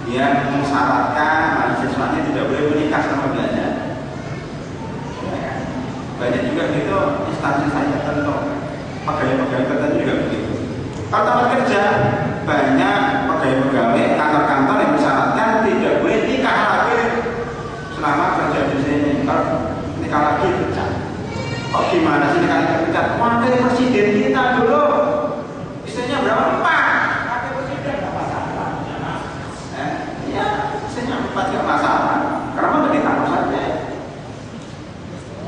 yang mensyaratkan mahasiswanya tidak boleh menikah sama belanja. Banyak juga gitu instansi saya tertentu, pegawai-pegawai tertentu juga begitu. Kalau tempat kerja banyak pegawai-pegawai kantor-kantor yang mensyaratkan tidak boleh nikah lagi selama kerja di sini. Kalau nikah lagi pecat. Oh gimana sih nikah lagi pecat? Wakil presiden kita dulu istrinya berapa? 4. Wakil presiden nggak masalah. Iya, istrinya 4 nggak masalah. Kenapa nggak ditaruh saja?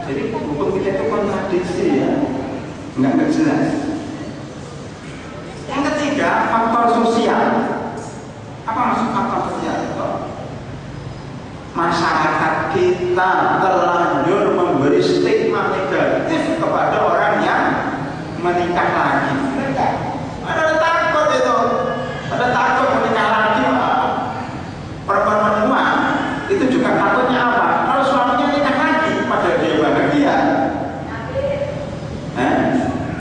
Jadi hukum kita itu kontradiksi ya, nggak jelas. Yang ketiga, faktor sosial. Apa maksud faktor sosial itu? Masyarakat kita terlanjur memberi stigma negatif kepada orang yang menikah lagi. Ada takut itu, ada takut menikah lagi. Perempuan menua itu juga takutnya apa? Kalau suaminya nikah lagi, pada dia bahagia.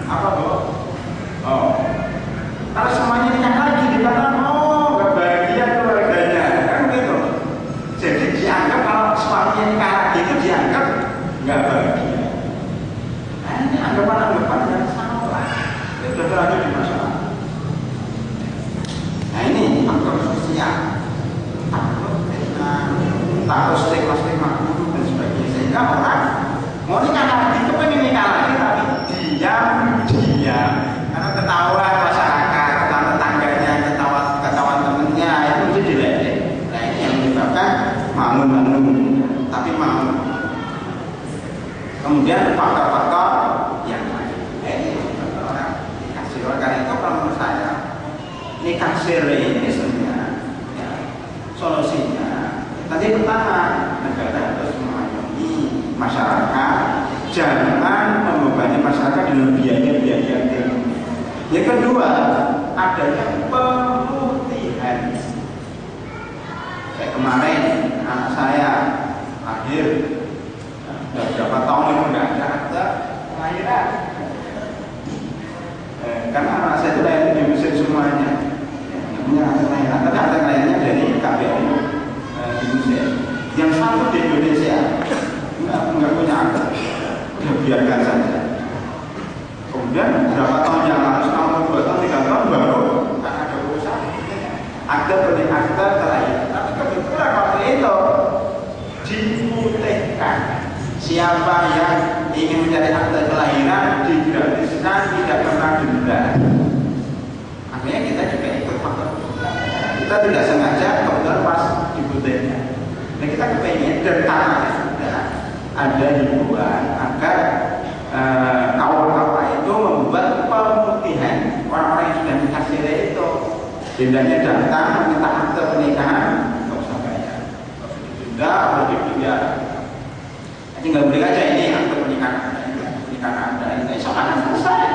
Apa bu? Oh, kalau semuanya nikah lagi dikatakan oh nggak bahagia keluarganya, kan gitu. Jadi dianggap kalau suaminya nikah lagi itu dianggap nggak bahagia. Nah ini anggapan-anggapan yang salah. Itu sudah terlanjur di masyarakat. Nah ini faktor sosial, takut stigma dan sebagainya, sehingga orang mau nikah lagi, kepengen nikah lagi tapi diam karena ketahuan masyarakat, ketahuan tetangganya, ketahuan temennya, itu mesti diledek. Nah ini yang menyebabkan mangun tapi mau. Kemudian faktor-faktor yang lain, orang nikah siri. Karena itu kalau menurut saya nikah siri ini sebenarnya ya, solusinya tadi pertama, negara harus mengayomi masyarakat, jangan membebani masyarakat dengan biaya-biaya tinggi. Yang kedua, adanya pemutihan. Kayak kemarin anak saya lahir, beberapa tahun itu nggak ada akta kelahiran. Karena anak saya itu lahir di Mesir semuanya, nggak punya akta kelahiran. Tapi akta kelahirannya dari KBRI. Yang satu di Indonesia nggak punya akta, udah biarkan saja. Kemudian berapa tahun yang lalu, setahun, 2 tahun, 3 tahun baru ada urusan akta terakhir. Tapi kebetulan waktu itu diputihkan. Siapa yang ingin mencari akta kelahiran digratiskan, tidak pernah denda. Akhirnya kita juga ikut faktor. Kita tidak sengaja kebetulan pas diputihkan. Nah kita kepengen dan karena sudah ada himbauan agar kawan-kawan itu membuat pemutihan orang-orang yang sudah nikah siri itu. Dendanya datang meminta akte pernikahan, nggak usah bayar, nggak usah ditunda, nggak dibayar. Tinggal beri aja ini akte pernikahan Anda, ini soalnya selesai.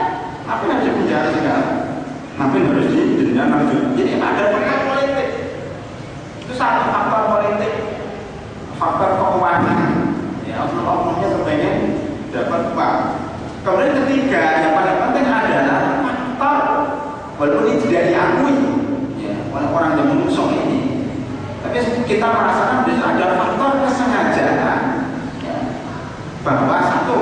Tapi harus dipenjara segala, tapi harus didenda lanjut. Jadi ada faktor politik. Itu satu faktor politik. Faktor keuangan, ya oknum-oknumnya kepengen dapat uang. Kemudian ketiga, yang paling penting adalah faktor walaupun ini tidak diakui, ya, oleh orang yang mengusung ini, tapi kita merasakan ada faktor kesengajaan, ya, bahwa satu,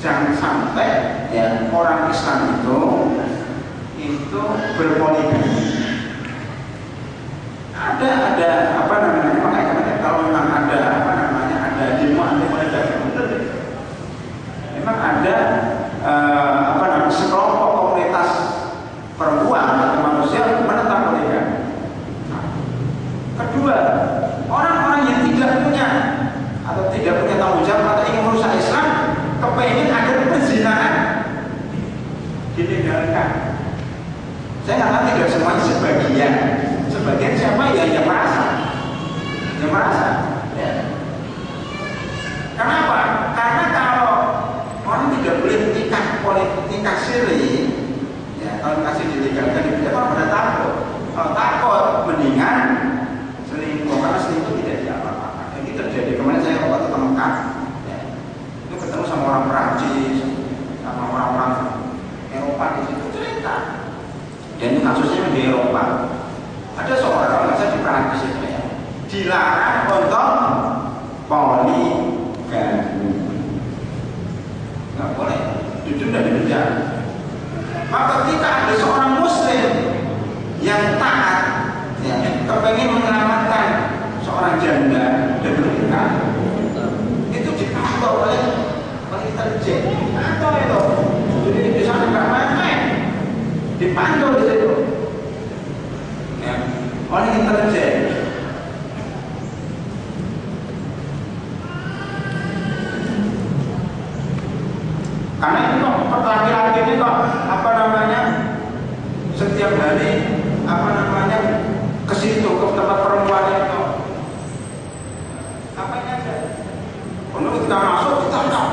jangan sampai ya orang Islam itu berpoligami. Ada apa namanya, makanya kalau memang ada ada demo anti poligami, betul deh. Memang ada sekelompok komunitas perempuan atau manusia menentang poligami. Kedua, orang-orang yang tidak punya tanggung jawab atau ingin merusak Islam, kepengen agar perzinahan ditinggalkan. Saya nggak tahu tidak semuanya, sebagian siapa ya yang merasa, ya. Kenapa? Karena kalau orang tidak boleh nikah siri, ya, kalau kasih dilegalkan itu orang pada takut. Kalau takut, mendingan selingkuh, karena selingkuh tidak diapa-apakan. Ini terjadi kemarin saya waktu ke Mekah, ya, itu ketemu sama orang Perancis, sama orang-orang Eropa di situ cerita. Dan ini kasusnya di Eropa. Ada seorang di situ ya. Dilarang untuk poligami. Nggak boleh, jujur dan jujur. Maka ketika ada seorang muslim yang taat, ya, kepengen menyelamatkan seorang janda dan menikah, itu dipantau oleh intelijen. Atau itu, jadi di sana nggak main-main, dipantau di situ, ya, oleh intelijen. Karena ini kok laki-laki ini kok apa namanya setiap hari apa namanya ke situ ke tempat perempuan itu apa ini aja. Kalau kita masuk kita nggak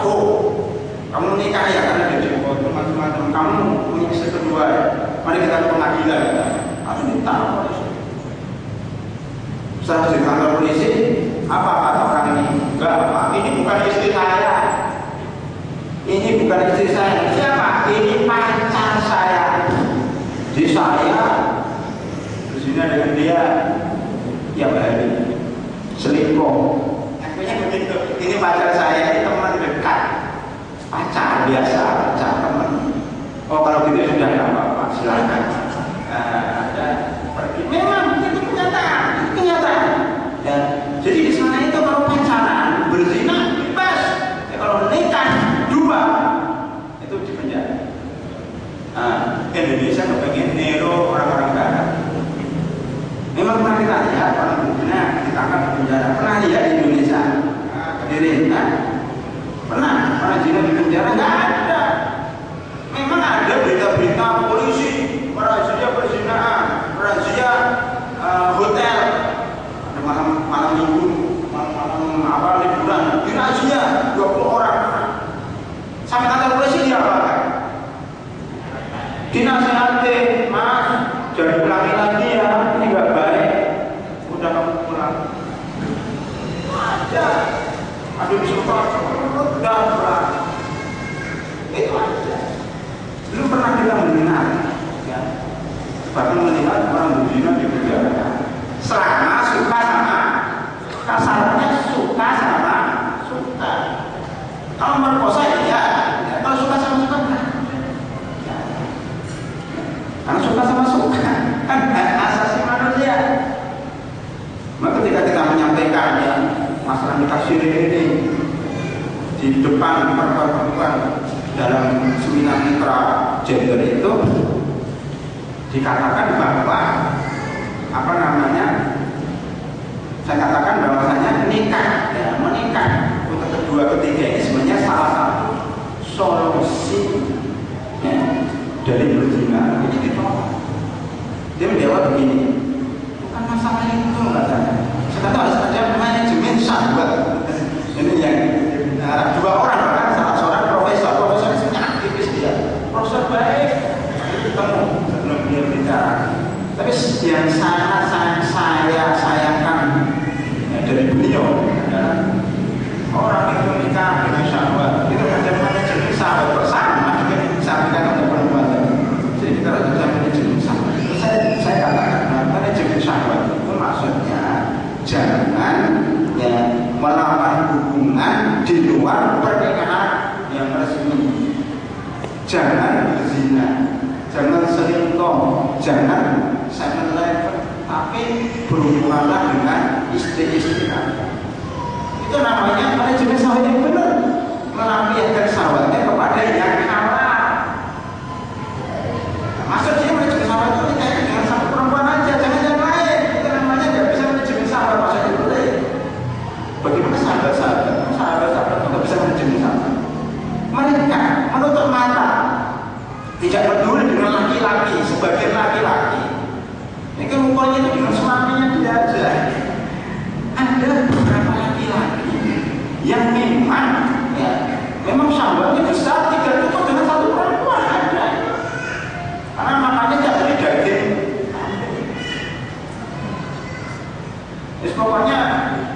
kamu nikah ya karena ada teman-teman kamu punya istri kedua ya. Mari kita ke pengadilan ya. Harus ditaruh di situ. Setelah di kantor polisi apa kata orang ini? Enggak Pak, ini bukan istri saya. Ini bukan istri saya, siapa? Ini pacar saya. Jadi saya berzina dengan dia tiap hari, selingkuh. Akhirnya begitu. Ini pacar saya, ini teman dekat, pacar biasa, pacar teman. Oh kalau gitu sudah nggak apa-apa, silakan. Ada pergi. Memang itu kenyataan, kenyataan. Ya. Jadi di sana itu kalau pacaran berzina bebas. Ya, kalau nikah itu di penjara. Indonesia kepengen niru orang-orang barat. Memang pernah kita lihat orang berzina ditangkap di penjara. Pernah lihat di Indonesia? Kediri, pernah orang zina di penjara? Nggak ada. Memang ada berita-berita polisi merazia perzinaan, merazia hotel, ada malam minggu, malam apa liburan, dirazia 20 orang. Sampai kantor polisi dia apa? Dinasihati, Mas, jangan ulangi lagi ya, ini nggak baik. Udah kamu pulang. Ada, disuruh udah pulang. Itu aja. Belum pernah kita mendengar, ya. Bahkan melihat orang berzina di penjara. Selama suka sama, kasarnya suka sama suka. Kalau merkosa ya. Kalau suka sama suka enggak. Ya. Karena suka sama suka kan hak asasi manusia. Maka ketika kita menyampaikannya masalah nikah siri ini di depan perempuan dalam seminar mitra gender itu dikatakan bahwa apa namanya? Saya katakan bahwasanya nikah, ya, menikah untuk kedua ketiga ini sebenarnya salah satu solusi ya, dari berzina. Ini ditolak. Dia menjawab begini, bukan masalah itu katanya. Sekarang harus ada manajemen syahwat. Ini yang dua orang bahkan salah seorang profesor sebenarnya aktivis dia, profesor baik, ketemu sebelum dia bicara. Tapi yang sangat saya sayangkan ya, dari beliau adalah orang itu nikah dengan syahwat itu ada manajemen syahwat bersama juga disampaikan oleh perempuan tadi. Jadi kita harus bisa manajemen syahwat. Saya katakan manajemen syahwat itu maksudnya jangan ya melakukan hubungan di luar pernikahan yang resmi. Jangan berzina, jangan selingkuh, jangan 7-Eleven, tapi berhubunganlah dengan istri-istri Anda. Itu namanya manajemen syahwat yang benar, melampiaskan syahwatnya kepada yang halal. Maksudnya manajemen syahwat itu dikaitkan dengan satu perempuan aja, jangan yang lain. Itu namanya nggak bisa manajemen syahwat, maksudnya boleh. Bagaimana sahabat-sahabat itu nggak bisa manajemen syahwat? Mereka menutup mata, tidak peduli dengan laki-laki, sebagian laki-laki. Ini kan ukurnya itu dengan suaminya dia aja. Ada beberapa laki-laki yang memang syahwatnya besar, tidak cukup dengan satu perempuan ada. Karena makannya tidak beli daging. Jadi pokoknya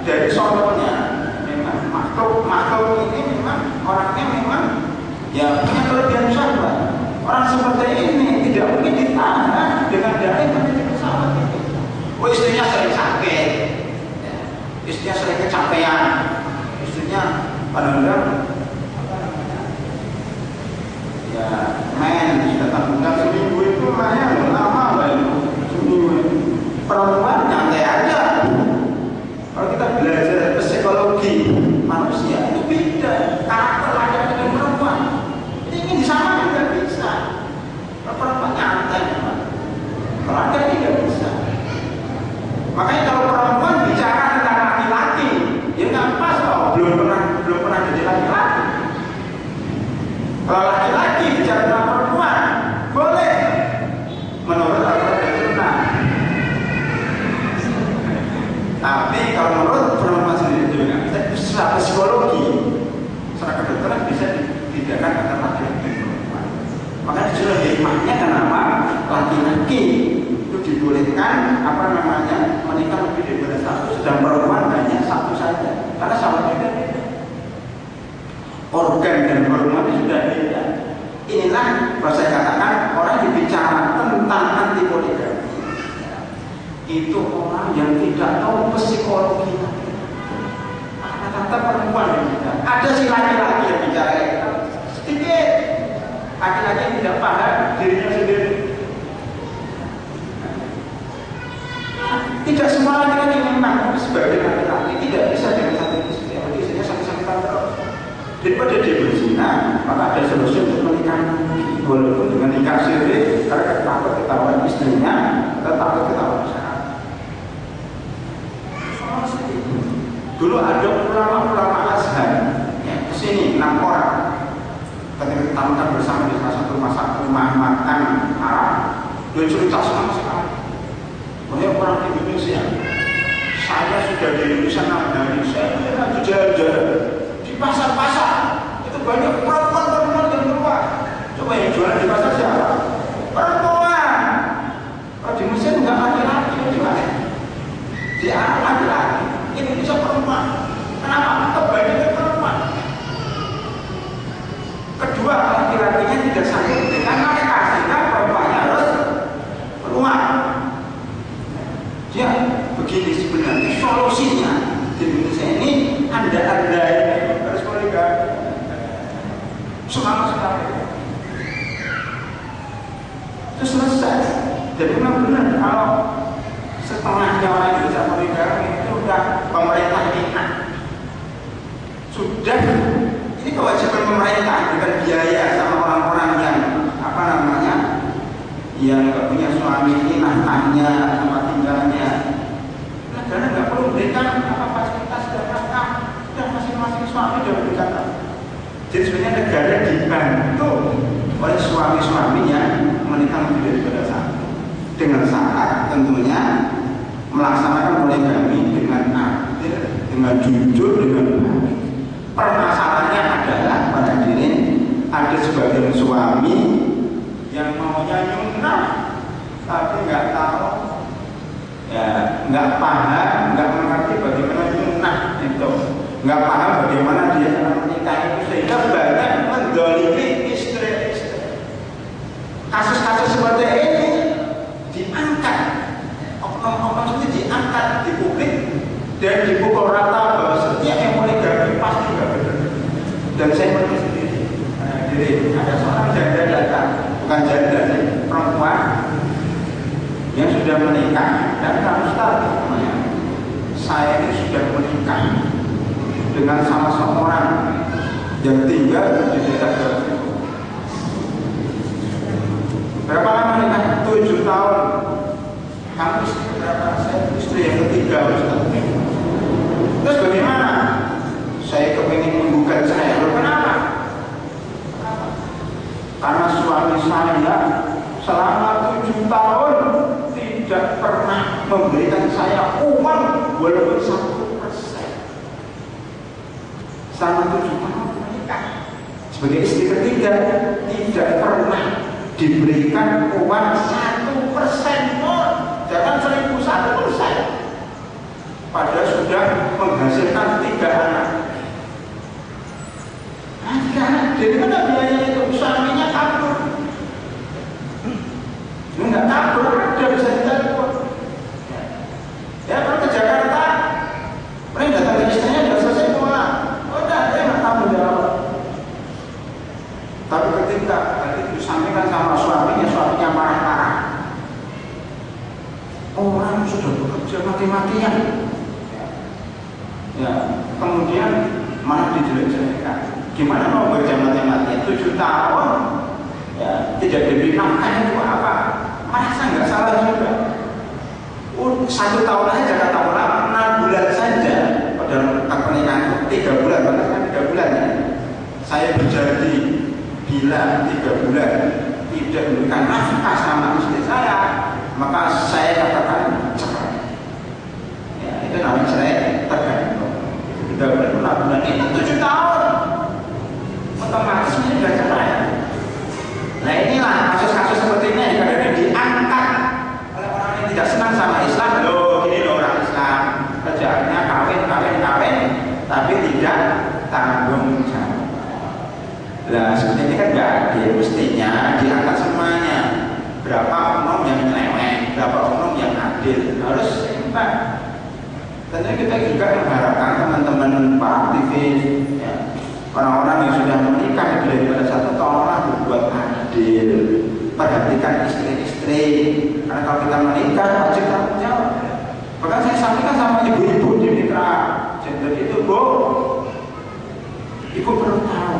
dari sononya memang makhluk ini memang orangnya memang ya punya kelebihan syahwat. Orang seperti ini tidak mungkin ditahan dengan dalih manajemen syahwat itu. Oh istrinya sering sakit. Padahal ya main datang bulan seminggu itu lumayan lama lah itu seminggu. Perempuan nyantai aja. Kalau kita belajar psikologi manusia itu beda karakter laki-laki dengan perempuan. Ini disamakan nggak bisa. Kalau perempuan nyantai, kalau laki-laki nggak bisa. Makanya kalau perempuan bicara tentang laki-laki, ya nggak pas loh. Belum pernah jadi laki-laki. Kalau laki-laki bicara tentang perempuan, boleh menurut aturan dan sunnah. Tapi kalau menurut perempuan sendiri juga nggak bisa. Itu secara psikologi, secara kedokteran bisa dibedakan antara laki-laki dan perempuan. Makanya disuruh hikmahnya kenapa laki-laki itu dibolehkan menikah lebih daripada satu, sedang perempuan hanya satu saja. Karena sama beda-beda. Organ dan hormon sudah beda. Inilah kalau saya katakan orang yang bicara tentang anti poligami itu orang yang tidak tahu psikologi. Kata perempuan yang bicara. Ada si laki-laki yang bicara itu sedikit. Laki-laki yang tidak paham dirinya sendiri. Tidak semua laki-laki memang sebagai laki-laki tidak bisa dengan satu istri. Jadi istrinya sakit-sakitan terus. Daripada dia berzina, maka ada solusi untuk menikah walaupun dengan nikah siri, karena takut ketahuan istrinya, takut ketahuan masyarakat. Dulu ada ulama-ulama Azhar, ya, kesini 6 orang, ketika kita makan bersama di salah satu rumah makan Arab, dia cerita sama sekali. Banyak orang di Indonesia, saya sudah di Indonesia 6 hari, saya lihat jalan-jalan di pasar-pasar itu banyak perempuan-perempuan yang keluar. Coba yang jualan di pasar siapa? Perempuan. Kalau di Mesir enggak laki-laki, di mana? Di Arab laki-laki, Indonesia perempuan. Kenapa? Kebanyakan perempuan. Kedua, laki-lakinya tidak sanggup dengan nafkah, sehingga perempuannya harus keluar. Ya, begini sebenarnya solusinya di Indonesia ini anda harus poligami. Semangat sekali. Itu selesai. Jadi memang benar kalau setengahnya orang Indonesia poligami itu sudah pemerintah nikah. Sudah ini kewajiban pemerintah dengan biaya sama orang-orang yang yang nggak punya suami ini nafkahnya, tempat tinggalnya. Negara nggak perlu berikan fasilitas dan nafkah, dan masing-masing suami sudah berikan. Jadi sebenarnya negara dibantu oleh suami-suami yang menikah lebih daripada satu, dengan syarat tentunya melaksanakan poligami dengan adil, dengan jujur, dengan baik. Permasalahannya adalah pada diri ada sebagian suami yang maunya nyunah tapi nggak tahu, ya nggak paham, nggak mengerti bagaimana nyunah itu, nggak paham bagaimana dia cara menikah itu, sehingga banyak mendolimi istri-istri. Kasus-kasus seperti ini diangkat, oknum-oknum itu diangkat di publik dan dipukul rata bahwa setiap yang poligami pasti nggak benar. Dan saya pernah sendiri, ada seorang janda datang, bukan janda sih, perempuan yang sudah menikah dan Ustaz, saya ini sudah menikah dengan salah seorang yang tinggal di daerah Jawa Timur. Berapa lama nikah? 7 tahun. Kamu istri berapa? Saya istri yang ketiga, Ustaz. Terus bagaimana? Saya kepingin menggugat saya. Kenapa? Karena suami saya selama 7 tahun tidak pernah memberikan saya uang walaupun 1%. Selama 7 tahun menikah sebagai istri ketiga tidak pernah diberikan uang 1% pun, jangan 1.001%. Padahal sudah menghasilkan 3 anak. Jadi mana biayanya itu? Suaminya kabur. Enggak kabur, dia bisa ditelepon. Ya kalau ke Jakarta, mereka datang ke istrinya sudah selesai pulang. Oh, udah, dia nggak tahu kamu sudah bekerja mati-matian. Ya, kemudian malah dijelek-jelekan. Gimana mau bekerja mati-matian 7 tahun? Ya, tidak diberi nafkah itu apa? Merasa nggak salah juga. 1 tahun aja kata ulama, 6 bulan saja. Padahal pernikahan 3 bulan, bahkan kan 3 bulan ya. Saya berjanji bila 3 bulan tidak memberikan nafkah sama istri saya, maka saya katakan cerai. Ya, itu namanya cerai tergantung. 3 bulan, 6 bulan ini 7 tahun, otomatis ini sudah cerai. Nah inilah kasus-kasus seperti ini yang kadang-kadang diangkat oleh orang yang tidak senang sama Islam. Loh, ini loh orang Islam kerjaannya kawin, tapi tidak tanggung jawab. Nah sebenarnya kan nggak adil, mestinya diangkat semuanya. Berapa oknum yang nyeleweng, berapa oknum yang adil, harus seimbang. Tentunya kita juga mengharapkan teman-teman para aktivis, ya, orang-orang yang sudah menikah daripada 1 tahun berbuat adil, perhatikan istri-istri. Karena kalau kita menikah wajib tanggung jawab. Bahkan saya sampaikan sama ibu-ibu di mitra gender itu, Bu, ibu perlu tahu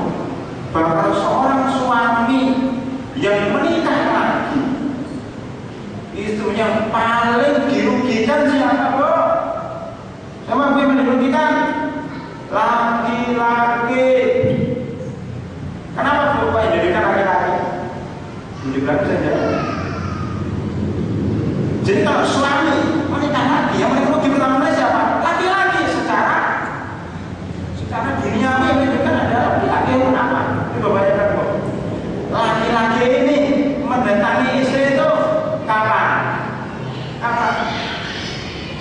bahwa seorang suami yang menikah lagi, itu yang paling dirugikan siapa, Bu? Siapa yang dirugikan? Laki-laki. Kenapa Bu yang dirugikan laki-laki? Dirugikan saja. Jadi kalau suami menikah lagi, yang paling rugi pertama siapa? Laki-laki. Secara duniawi yang dirugikan adalah laki-laki. Kenapa? Coba bayangkan Bu. Laki-laki ini mendatangi istri itu kapan?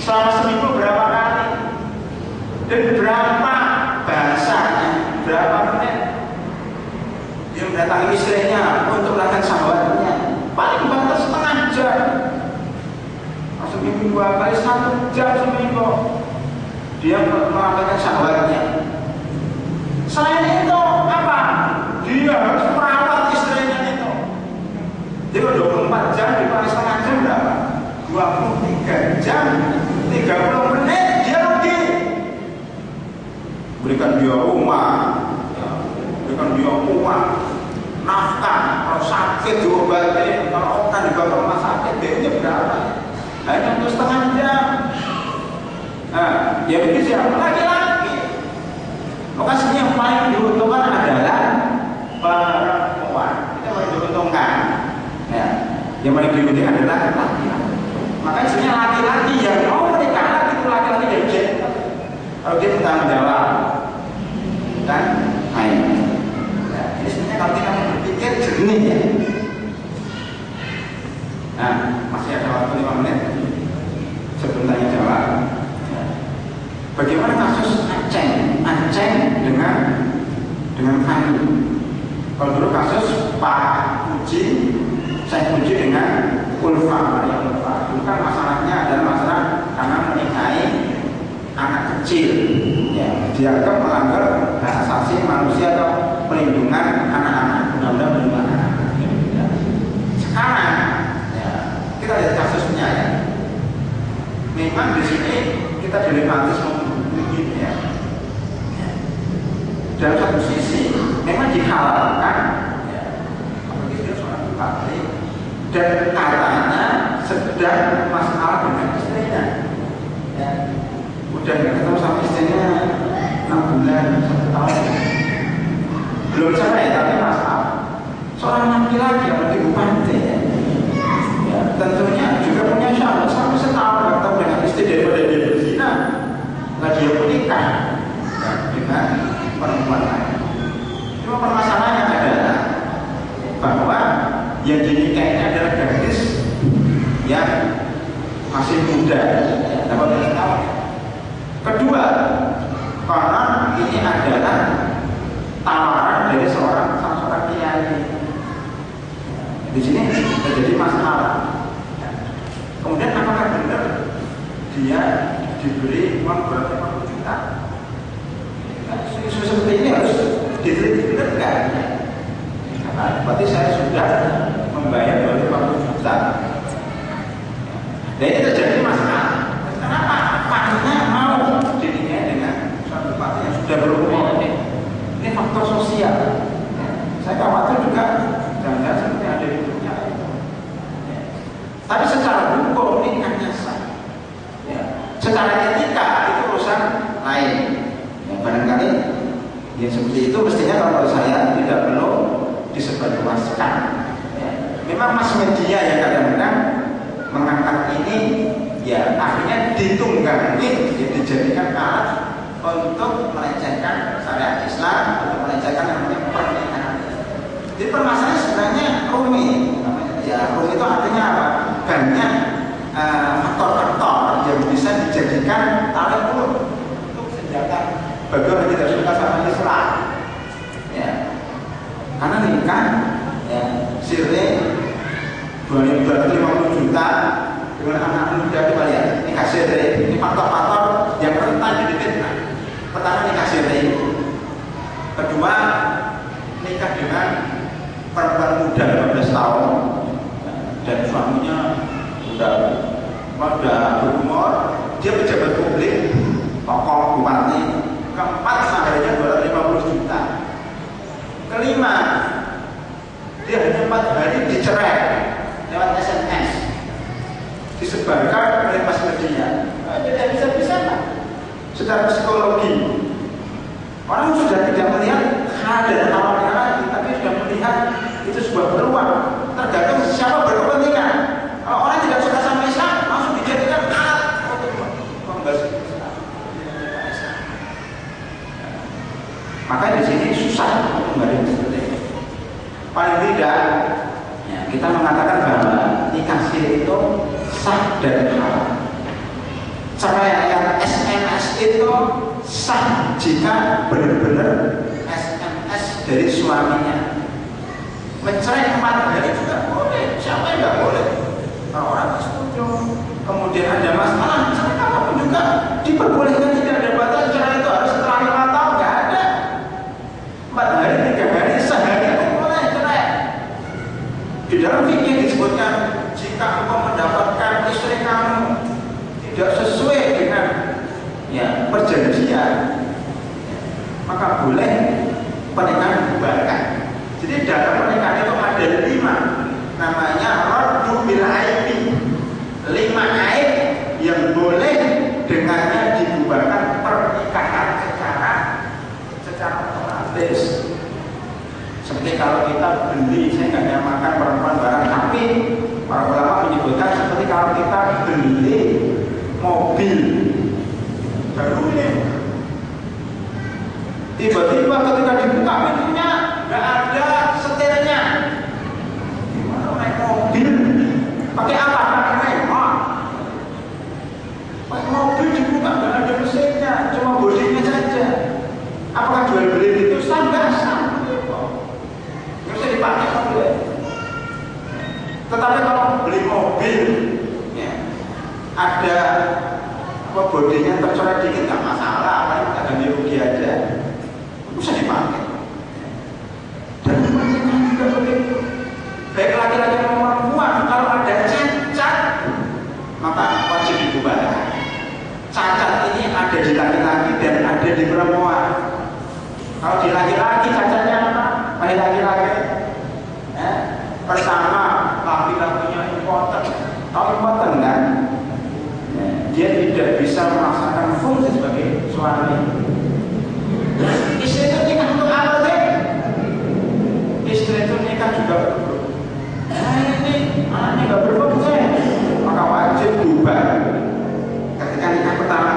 Selama seminggu berapa kali? Dan berapa bahasanya? Berapa menit? Dia mendatangi istrinya untuk melakukan syahwatnya. Paling banter setengah jam. Seminggu 2 kali, 1 jam seminggu dia melakukan syahwatnya. Selain itu apa? Dia harus merawat istrinya itu. Jadi 24 jam dikali setengah jam berapa? 23 jam 30 menit dia rugi. Berikan dia rumah, berikan dia uang, nafkah, kalau sakit diobati, kalau kan dibawa ke rumah sakit, biayanya berapa? Hanya untuk setengah jam. Nah, ya begitu siapa? Laki-laki. Lokasinya yang paling diuntungkan adalah perempuan. Itu yang paling diuntungkan. Ya, yang paling diuntungkan adalah laki-laki. Makanya sebenarnya laki-laki yang mau menikah itu laki-laki yang gentle. Kalau dia bertanggung jawab, kan? Ayo. Nah, ini sebenarnya kalau kita berpikir jernih ya. Nah, masih ada waktu 5 menit sebelum tanya jawab. Bagaimana kasus Aceh dengan Kami? Kalau dulu kasus Pak Puji, saya Puji dengan Ulfa, Maria Ulfa. Itu kan masalahnya adalah masalah karena menikahi anak kecil. Ya, dianggap melanggar hak asasi manusia atau perlindungan anak-anak, undang-undang perlindungan anak-anak. Sekarang kita lihat kasusnya ya. Memang di sini kita dilematis begini ya. Dalam satu sisi memang dihalalkan ya, apalagi dia seorang bupati dan katanya sedang masalah dengan istrinya. Ya. Udah nggak ketemu sama istrinya 6 bulan, 1 tahun. Belum cerai tapi masalah. Seorang laki-laki yang menjadi bupati ya. Tentunya juga punya syarat sampai setahun atau dengan istri daripada dia berzina, nggak dia menikah dengan perempuan lain. Cuma permasalahannya adalah bahwa yang dinikahi adalah gadis yang masih muda, 18 tahun. Kedua, karena ini adalah tawaran dari salah seorang kiai. Di sini terjadi masalah. Kemudian apakah benar dia diberi uang berapa 50 juta? Isu seperti ini harus diteliti benar enggak? Karena berarti saya sudah membayar 50 juta. Dan ini terjadi masalah. seperti itu mestinya kalau menurut saya tidak perlu disebarluaskan. Ya. Memang mass media yang kadang-kadang mengangkat ini, ya akhirnya ditunggangi, dijadikan alat untuk melecehkan syariat Islam, untuk melecehkan namanya pernikahan. Jadi permasalahannya sebenarnya rumit. Ya rumit itu artinya apa? Banyak faktor-faktor yang bisa dijadikan tarik ulur untuk senjata bagi orang tidak suka sama Islam. Ya. Karena nikah, ya, sirne 250 juta dengan anak muda kita lihat nikah sirne. Ini faktor-faktor yang rentan didikitkan. Pertama nikah sirne, kedua nikah dengan perempuan muda 15 tahun dan suaminya udah berumur, dia pejabat publik, tokoh bupati. Keempat saharnya 250 juta. Kelima, dia hanya 4 hari dicerai lewat SMS, disebarkan oleh mass media. Tidak bisa Pak. Secara psikologi, orang sudah tidak melihat hal dan awalnya lagi, tapi sudah melihat itu sebuah peluang. Tergantung siapa berkepentingan. Kalau orang tidak suka sama Islam, langsung dijadikan alat untuk membahas Islam. Maka di sini susah untuk membahas seperti ini. Paling tidak, ya, kita mengatakan bahwa nikah siri itu sah dan halal. Cerai yang SMS itu sah jika benar-benar SMS dari suaminya. Mencerai 4 hari juga boleh, siapa yang nggak boleh? Kalau orang setuju, kemudian ada masalah, misalnya apapun juga diperbolehkan, tidak ada batas. Cerai itu harus setelah 5 tahun, nggak ada. 4 hari, 3 hari, sehari pun boleh cerai. Di dalam fikih disebutkan, jika engkau mendapatkan istri kamu tidak sesuai dengan ya perjanjian, maka boleh pernikahan dibubarkan. Jadi dalam pernikahan itu ada 5, namanya raddu bil aibi, 5 aib yang boleh dengannya dibubarkan pernikahan secara otomatis. Seperti kalau kita beli, saya nggak nyamakan perempuan barang, tapi para ulama menyebutkan seperti kalau kita beli mobil baru ini, tiba-tiba ketika dibuka pintunya nggak ada setirnya. Gimana naik mobil? Pakai apa? Pakai remote. Pakai mobil dibuka nggak ada mesinnya, cuma bodinya saja. Apakah jual beli itu sah? Nggak sah. Nggak bisa dipakai mobil. Tetapi kalau beli mobil, ya, ada bodinya tercoret dikit nggak masalah, paling kita ganti rugi aja, bisa dipakai. Dan pernikahan juga begitu, baik laki-laki maupun perempuan, kalau ada cacat maka wajib dibubarkan. Cacat ini ada di laki-laki dan ada di perempuan. Kalau di laki-laki cacatnya apa? Baik laki-laki, pertama laki-lakinya impoten, tahu impoten kan? Dia tidak bisa melaksanakan fungsi sebagai suami. Istri itu nikah untuk apa sih? Istri itu nikah juga berfungsi. Ini anaknya nggak berfungsi, maka wajib diubah ketika nikah pertama.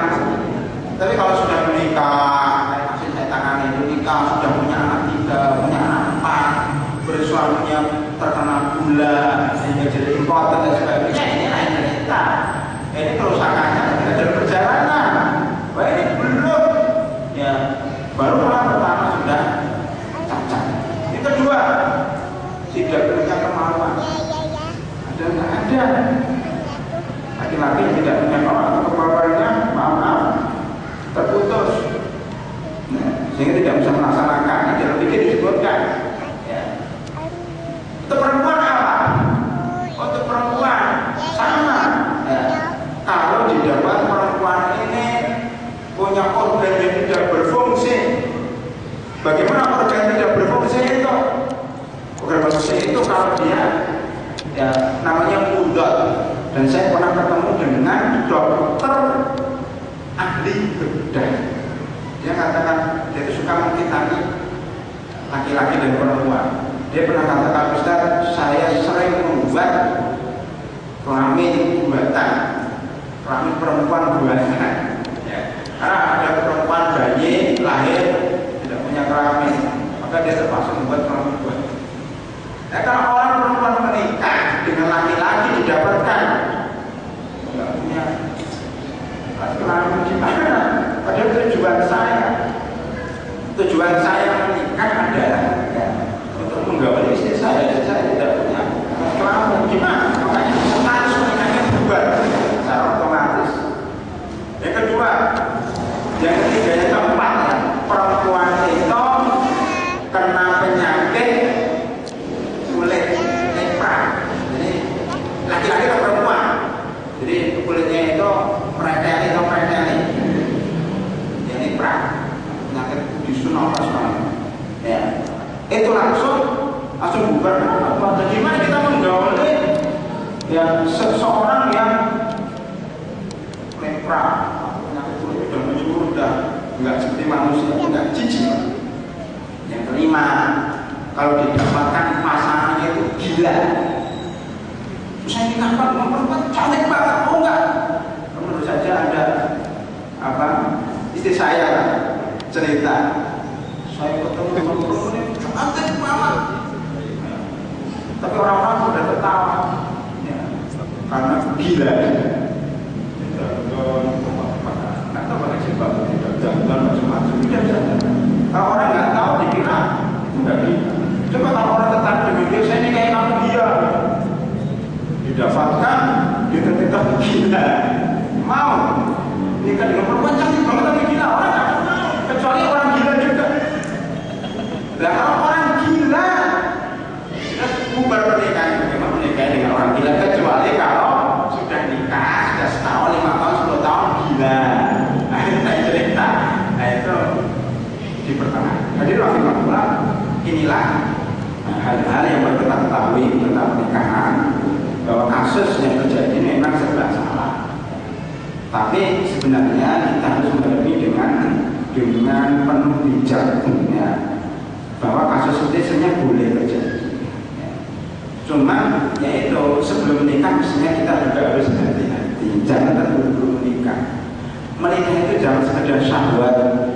Tapi kalau sudah menikah, maksud saya tangan itu nikah, sudah punya anak 3, punya anak 4, bersuaminya terkena gula sehingga jadi impoten dan sebagainya, ini lain cerita. Ini kerusakannya tidak dalam perjalanan. Wah ini belum, ya baru malam pertama sudah cacat. Yang kedua, tidak punya kemauan. Ada nggak ada? Laki-laki yang tidak punya kemauan atau kemauannya, maaf, terputus. Nah, sehingga tidak bisa melaksanakan. Ini dalam fikih disebutkan. Ya. Untuk perempuan apa? Untuk perempuan sama. Ya. Kalau didapat perempuan ini punya organ yang tidak berfungsi, bagaimana organ tidak berfungsi itu? Organ berfungsi itu kalau dia, ya namanya mudot. Dan saya pernah ketemu dengan dokter ahli bedah. Dia katakan dia itu suka mengkitani laki-laki dan perempuan. Dia pernah katakan, Ustaz, saya sering membuat kelamin buatan, kelamin perempuan buatan. Ya. Karena ada perempuan bayi lahir tidak punya kelamin, maka dia terpaksa membuat kelamin buatan. Nah, kalau orang perempuan menikah dengan laki-laki didapatkan tidak punya kelamin, gimana? Padahal tujuan saya menikah adalah ya, untuk menggapai istri saya tidak punya kelamin, gimana? Makanya harus menikahnya bubar secara otomatis. Yang kedua, yang ketiga, yang keempat, ya, perempuan itu kena penyakit kulit lepra. Jadi laki-laki atau perempuan, jadi kulitnya itu mereteli yang lepra, penyakit disunat ya, itu langsung bubar. Bagaimana kita menggauli ya seseorang yang lepra, penyakit kulit sudah menyeluruh, sudah nggak seperti manusia, nggak jijik. Yang kelima, kalau didapatkan pasangannya itu gila, saya nikahkan dengan perempuan cantik banget, oh enggak? Menurut saja ada istri saya cerita, saya ketemu dengan perempuan ini cantik banget, tapi orang-orang sudah tertawa ya, karena gila. Atau pakai jilbab, tidak jalan macam-macam, tidak bisa. Kalau orang nggak tahu dikira itu nggak gila. Coba kalau orang tertarik dengan dia, saya ini kayak kamu dia, didapatkan dia tetap gila, mau nikah dengan perempuan cantik banget tapi gila, orang nggak mau, kecuali orang gila juga. Nah, kalau orang gila sudah bubar pernikahan. Bagaimana menikah dengan orang gila, kecuali kalau sudah nikah sudah setahun, 5 tahun, 10 tahun gila. Nah, itu saya cerita. Nah, itu di pertengahan. Jadi rahimahullah, inilah hal-hal yang perlu kita ketahui tentang pernikahan, bahwa kasus yang terjadi memang serba salah. Tapi sebenarnya kita harus menghadapi dengan penuh bijak, ya, bahwa kasus itu sebenarnya boleh terjadi. Cuman yaitu sebelum menikah mestinya kita juga harus hati-hati, jangan terburu-buru menikah. Menikah itu jangan sekedar syahwat,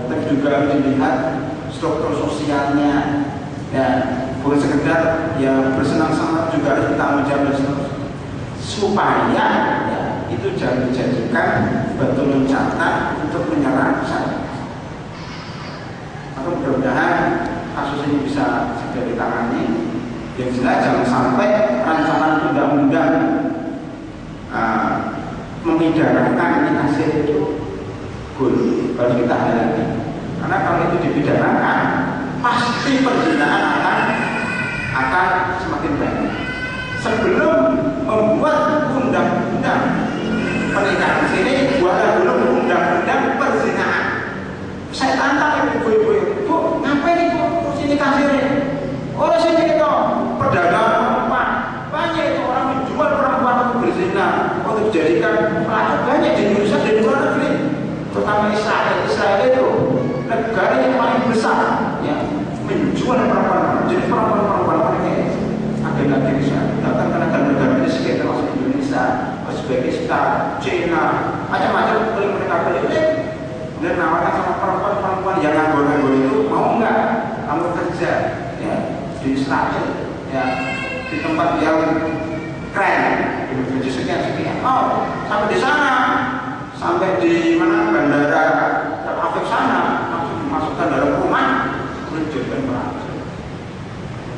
tapi juga harus dilihat struktur sosialnya, ya, bukan sekedar ya bersenang-senang, juga harus bertanggung jawab dan seterusnya. Supaya ya, itu jangan dijadikan batu loncatan untuk menyerang saya. Maka mudah-mudahan kasus ini bisa segera ditangani. Yang jelas jangan sampai rancangan undang-undang memidanakan nikah siri itu harus kita hadapi. Karena kalau itu dipidanakan, pasti perzinaan akan semakin banyak. Sebelum membuat undang-undang pernikahan sini, buatlah dulu undang-undang perzinaan. Saya tantang ibu-ibu, Bu, ngapain ibu kursi nikah siri? Orang sini itu perdagangan perempuan, banyak itu orang menjual perempuan untuk berzina, untuk dijadikan pelacur, banyak di Indonesia dan di luar negeri, terutama Israel. Israel itu negara yang paling besar, ya, menjual perempuan. Jadi perempuan-perempuan mereka agen-agen Israel datang ke negara-negara di sekitar termasuk Indonesia, Uzbekistan, China, macam-macam, mereka beli dan nawarkan sama perempuan-perempuan yang nganggur-nganggur itu, mau nggak kamu kerja, ya, di Israel, ya, di tempat yang keren, di gaji sekian-sekian, oh, sampai di sana, sampai di mana bandara Tel Aviv sana, langsung dimasukkan dalam rumah, menjadikan pelacur.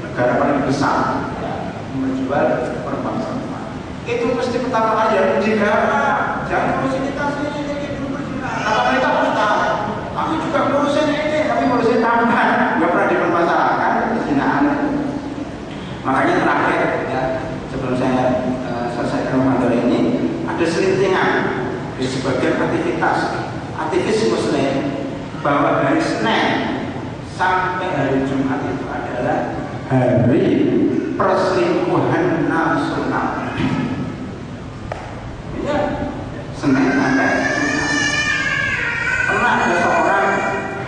Negara paling besar, ya, menjual perempuan-perempuan. Itu mesti pertama kali yang dijaga, jangan fasilitasnya ini dulu berzina. Kalau mereka pun tahu, kami juga ngurusin ini, tapi ngurusin tambahan, nggak pernah dipermasalahkan perzinaan. Makanya terakhir, ya, sebelum saya selesaikan materi ini, ada selintingan di sebagian aktivis Muslim bahwa hari Senin sampai hari Jumat itu adalah hari perselingkuhan nasional. Ya, Senin sampai Jumat. Pernah ada seorang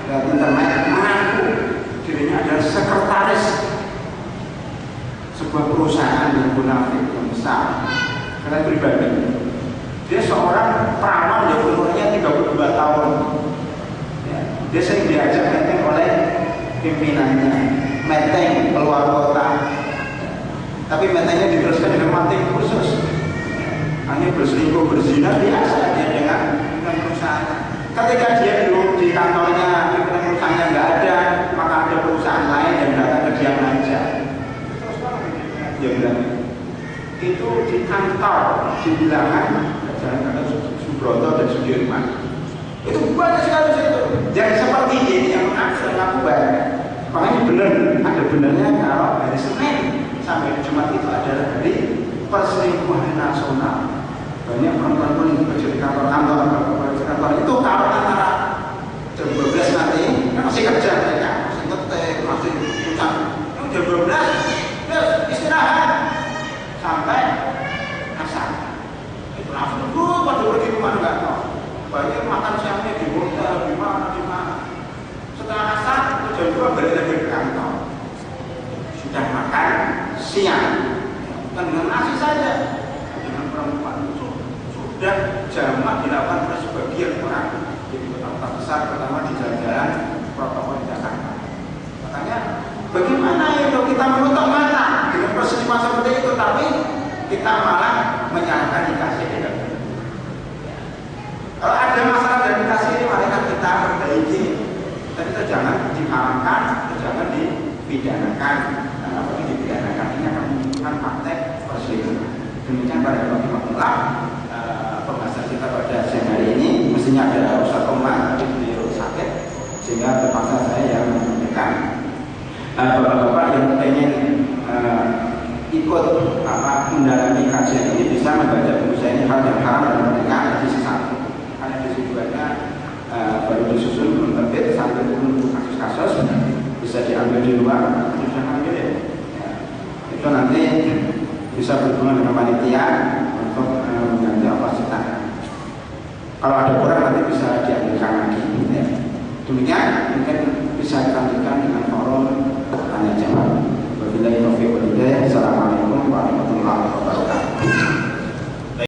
internet mengaku dirinya adalah sekretaris sebuah perusahaan yang munafik yang besar, karena pribadi. Dia seorang peramal yang umurnya 32 tahun. Ya, dia sering diajak meeting oleh pimpinannya, meeting keluar kota. Tapi meetingnya diteruskan dengan meeting khusus. Hanya berselingkuh, berzina biasa dia dengan perusahaan. Ketika dia duduk di kantornya, di perusahaannya nggak ada, maka ada perusahaan lain yang datang ke dia ngajak. Dia bilang itu di kantor, di bilangan Jalan Gatot Subroto dan Sudirman. Itu banyak sekali situ. Yang seperti ini yang mengaku banyak. Makanya benar, ada benarnya kalau hari Senin sampai Jumat itu adalah hari perselingkuhan nasional. Banyak perempuan yang bekerja di kantor itu kalau antara jam 12 nanti kan masih kerja mereka, masih ngetik, masih utang. Jam 12 terus istirahat sampai asar. Itu langsung pada pergi kemana nggak tahu. Banyak makan siangnya di hotel, di mana. Setelah asar itu jam 2 balik lagi ke kantor. Sudah makan siang, bukan dengan nasi saja, dengan perempuan itu sudah jamak dilakukan oleh sebagian orang di kota-kota besar, terutama di jalan-jalan protokol Jakarta. Makanya bagaimana itu kita menutup mata dengan perselingkuhan seperti itu, tapi kita malah menyalahkan dikasih tidak. Kalau ada masalah dari dikasih ini, mari kita perbaiki. Tapi itu jangan diharamkan, jangan dipidanakan. Karena apa yang dipidanakan ini akan menimbulkan praktek perselingkuhan. Demikian pada waktu pembahasan kita pada siang hari ini. Mestinya ada Ustaz Omar, tapi beliau sakit sehingga terpaksa saya yang menyampaikan. Bapak-bapak yang ingin ikut mendalami kajian ini bisa membaca buku saya ini, Hal yang Haram dan Merdeka, edisi 1. Karena edisi 2-nya baru disusun, belum terbit, sampai menunggu kasus-kasus bisa diambil di luar, bisa ambil ya. Itu nanti bisa berhubungan dengan panitia untuk mengganti kapasitas. Kalau ada kurang nanti bisa diambilkan lagi. Ya. Demikian mungkin bisa kita